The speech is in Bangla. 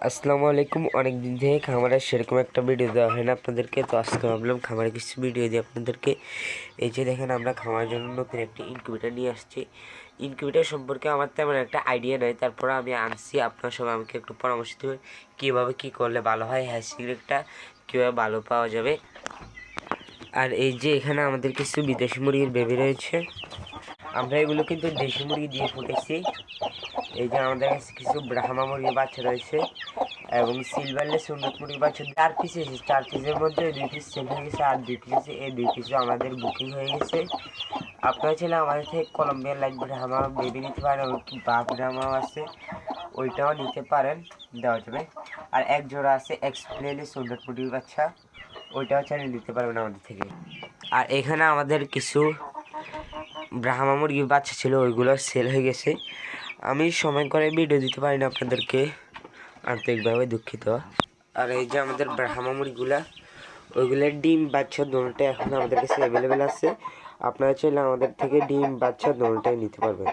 আসসালামু আলাইকুম। অনেক দিন থেকে খামারে সেরকম একটা ভিডিও দেওয়া হয় না আপনাদেরকে, তো আজকে ভাবলাম খামারে কিছু ভিডিও দিই আপনাদেরকে। এই যে দেখেন, আমরা খামারের জন্য নতুন একটি ইনকিউবেটার নিয়ে আসছি। ইনকিউবেটার সম্পর্কে আমার তেমন একটা আইডিয়া নেই, তারপরে আমি আনছি। আপনার সবাই আমাকে একটু পরামর্শ দেবেন কীভাবে কী করলে ভালো হয়, হ্যাচিংটা কীভাবে ভালো পাওয়া যাবে। আর এই যে এখানে আমাদের কিছু বিদেশি মুরগির বেবি রয়েছে, আমরা এগুলো কিন্তু দেশি মুরগি দিয়ে ফুটেছি। এই যে আমাদের কাছে কিছু ব্রাহ্মা মুরগির বাচ্চা রয়েছে এবং সিলভারলেস উন্নত মুরগির বাচ্চা 4 পিস এসেছে। 4 পিসের মধ্যে 2 পিস সেল হয়ে গেছে, আর 2 পিস এই 2 পিসও আমাদের বুকিং হয়ে গেছে। আপনারা চাইলে আমাদের থেকে কলম্বিয়ান লাইট ব্রাহ্মা বেবি নিতে পারেন, কি বাঘ ব্রাহ্মাও আছে, ওইটাও নিতে পারেন, দেওয়া যাবে। আর এক জোড়া আছে এক্সপ্লেলিস উন্নত মুরগির বাচ্চা, ওইটাও চাইলে নিতে পারবেন আমাদের থেকে। আর এখানে আমাদের কিছু ব্রাহ্মা মুরগির বাচ্চা ছিল, ওইগুলো সেল হয়ে গেছে। আমি সময় করে ভিডিও দিতে পারি না আপনাদেরকে, আন্তরিকভাবে দুঃখিত। আর এই যে আমাদের ব্রাহ্মা মুরগিগুলা, ওইগুলোর ডিম বাচ্চা দোনোটাই এখন আমাদের কাছে অ্যাভেলেবেল আছে। আপনারা চাইলে আমাদের থেকে ডিম বাচ্চা দোনোটাই নিতে পারবেন।